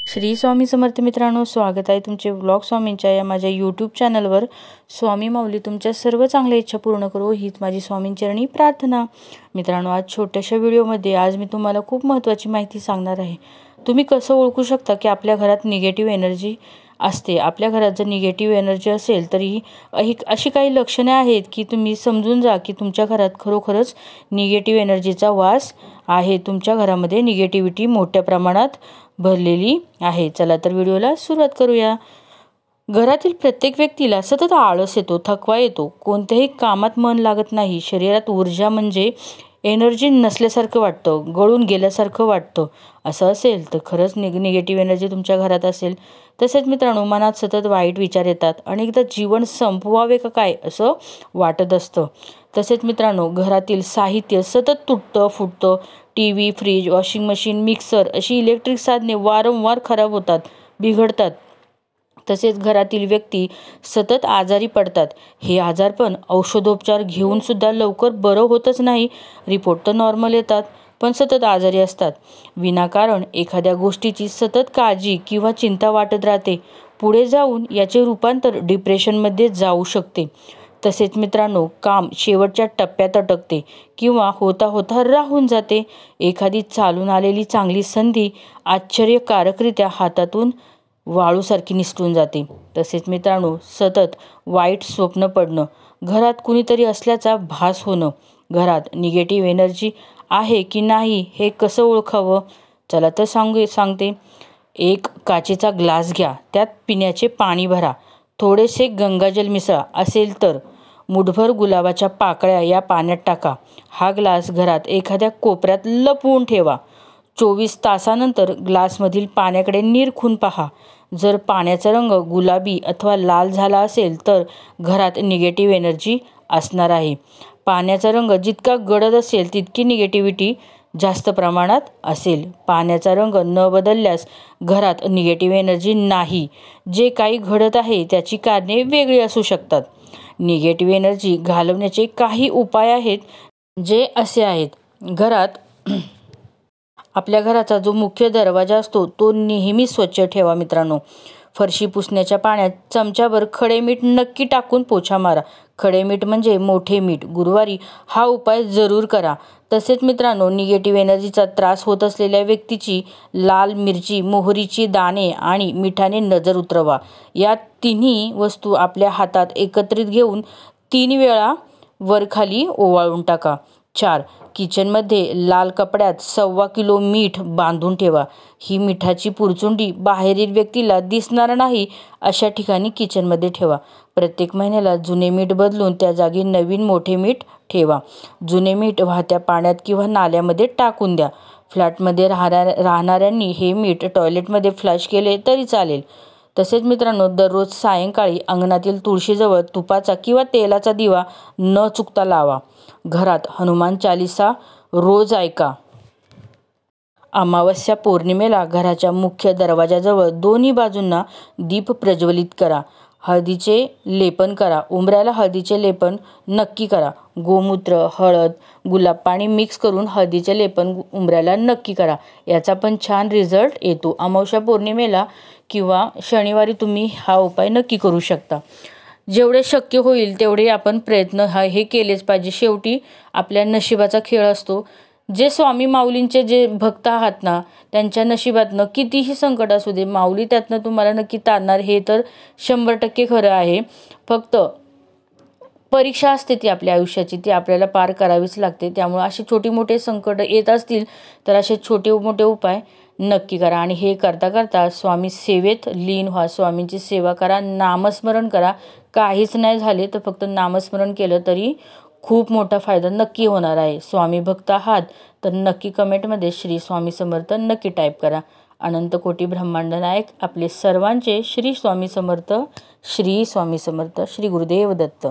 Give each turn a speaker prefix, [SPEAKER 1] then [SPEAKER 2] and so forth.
[SPEAKER 1] श्री स्वामी समर्थ मित्रांनो, स्वागत आहे तुमचे व्लॉग स्वामींच्या या माझ्या यूट्यूब चॅनलवर। स्वामी माऊली तुमच्या सर्व चांगल्या इच्छा पूर्ण करो हीच माझी स्वामींचरणी प्रार्थना। मित्रांनो, आज छोट्याशा व्हिडिओमध्ये आज मी तुम्हाला खूप महत्त्वाची माहिती सांगणार आहे। तुम्ही कसं ओळखू शकता की आपल्या घरात निगेटिव्ह एनर्जी असते। आपल्या घरात जर निगेटिव्ह एनर्जी असेल तरी अशी काही लक्षणे आहेत की तुम्ही समजून जा की तुमच्या घरात खरोखरच निगेटिव्ह एनर्जीचा वास आहे। तुमच्या घरामध्ये निगेटिव्हिटी मोठ्या प्रमाणात भरलेली आहे। चला तर व्हिडिओला सुरुवात करूया। घरातील प्रत्येक व्यक्तीला सतत आळस येतो, थकवा येतो, कोणत्याही कामात मन लागत नाही, शरीरात ऊर्जा म्हणजे एनर्जी नसल्यासारखं वाटतं, गळून गेल्यासारखं वाटतं। असं असेल तर खरंच निगेटिव्ह एनर्जी तुमच्या घरात असेल। तसेच मित्रांनो, मनात सतत वाईट विचार येतात, अनेकदा जीवन संपवावे का काय असं वाटत असतं। तसेच मित्रांनो, घरातील साहित्य सतत तुटतं फुटतं, TV, fridge, washing machine, mixer अशी इलेक्ट्रिक साधने वारंवार खराब होतात, बिघडतात। तसेच घरातील व्यक्ती सतत आजारी पडतात। हे आजारपण औषधोपचार घेऊन सुद्धा लवकर बरं होतच नाही। रिपोर्ट तर नॉर्मल येतात पण सतत आजारी असतात। विनाकारण एखाद्या गोष्टीची सतत काळजी किंवा चिंता वाटत राहते, पुढे जाऊन याचे रूपांतर डिप्रेशनमध्ये जाऊ शकते। तसेच मित्रांनो, काम शेवटच्या टप्प्यात अटकते किंवा होता होता राहून जाते। एखादी चालून आलेली चांगली संधी आश्चर्यकारकरित्या हातातून वाळूसारखी निसटून जाते। तसेच मित्रांनो, सतत वाईट स्वप्न पडणं, घरात कुणीतरी असल्याचा भास होणं। घरात निगेटिव्ह एनर्जी आहे की नाही हे कसं ओळखावं? चला तर सांगते। एक काचेचा ग्लास घ्या, त्यात पिण्याचे पाणी भरा, थोडेसे गंगाजल मिसळा, असेल तर मुठभर गुलाबाच्या पाकळ्या या पाण्यात टाका। हा ग्लास घरात एखाद्या कोपऱ्यात लपवून ठेवा। 24 तासानंतर ग्लासमधील पाण्याकडे निरखून पहा। जर पाण्याचा रंग गुलाबी अथवा लाल झाला असेल तर घरात निगेटिव्ह एनर्जी असणार आहे। पाण्याचा रंग जितका गडद असेल तितकी निगेटिव्हिटी जास्त प्रमाणात असेल। पाण्याचा रंग न बदलल्यास घरात निगेटिव्ह एनर्जी नाही। जे काही घडत आहे त्याची कारणे वेगळी असू शकतात। निगेटिव्ह एनर्जी घालवण्याचे काही उपाय आहेत, जे असे आहेत। आपल्या घराचा जो मुख्य दरवाजा असतो तो नेहमी स्वच्छ ठेवा मित्रांनो। फरशी पुसण्याच्या पाण्यात चमच्याभर खडे मीठ नक्की टाकून पोछा मारा। खडे मीठ म्हणजे मोठे मीठ। गुरुवारी हा उपाय जरूर करा। तसेच मित्रांनो, निगेटिव्ह एनर्जीचा त्रास होत असलेल्या व्यक्तीची लाल मिरची, मोहरीची दाणे आणि मिठाने नजर उतरवा। या तिन्ही वस्तू आपल्या हातात एकत्रित घेऊन 3 वेळा वरखाली ओवाळून टाका। 4. किचनमध्ये लाल कपड्यात 1.25 किलो मीठ बांधून ठेवा। ही मिठाची पुरचुंडी बाहेरील व्यक्तीला दिसणार नाही अशा ठिकाणी किचनमध्ये ठेवा। प्रत्येक महिन्याला जुने मीठ बदलून त्या जागी नवीन मोठे मीठ ठेवा। जुने मीठ वाहत्या पाण्यात किंवा नाल्यामध्ये टाकून द्या। फ्लॅटमध्ये राहणाऱ्यांनी हे मीठ टॉयलेटमध्ये फ्लश केले तरी चालेल। तसेच मित्रांनो, दररोज सायंकाळी अंगणातील तुळशीजवळ तुपाचा किंवा तेलाचा दिवा न चुकता लावा। घरात हनुमान चालीसा रोज ऐका। अमावस्या पौर्णिमेला घराच्या मुख्य दरवाजाजवळ दोन्ही बाजूंना दीप प्रज्वलित करा। हळदीचे लेपन करा। उंबऱ्याला हळदीचे लेपन नक्की करा। गोमूत्र, हळद, गुलाब पाणी मिक्स करून हळदीचे लेपन उंबऱ्याला नक्की करा। याचा पण छान रिझल्ट येतो। अमावस्या पौर्णिमेला किंवा शनिवारी तुम्ही हा उपाय नक्की करू शकता। जेवढे शक्य होईल तेवढे आपण प्रयत्न हे केलेच पाहिजे। शेवटी आपल्या नशिबाचा खेळ असतो। जे स्वामी माऊलींचे जे भक्त आहात ना, त्यांच्या नशिबातनं कितीही संकट असू दे, माऊली त्यातनं तुम्हाला नक्की तारणार, हे तर 100% खरं आहे। फक्त परीक्षा असते ती आपल्या आयुष्याची, ती आपल्याला पार करावीच लागते। त्यामुळे असे छोटे मोठे संकट येत असतील तर असे छोटे मोठे उपाय नक्की करा। आणि हे करता करता स्वामी सेवेत लीन व्हा। स्वामींची सेवा करा, नामस्मरण करा। काहीच नाही झाले तर फक्त नामस्मरण केलं तरी खूप मोठा फायदा नक्की होणार आहे। स्वामी भक्त आहात तर नक्की कमेंटमध्ये श्री स्वामी समर्थ नक्की टाईप करा। अनंत कोटी ब्रह्मांड नायक आपले सर्वांचे श्री स्वामी समर्थ, श्री स्वामी समर्थ, श्री गुरुदेव दत्त।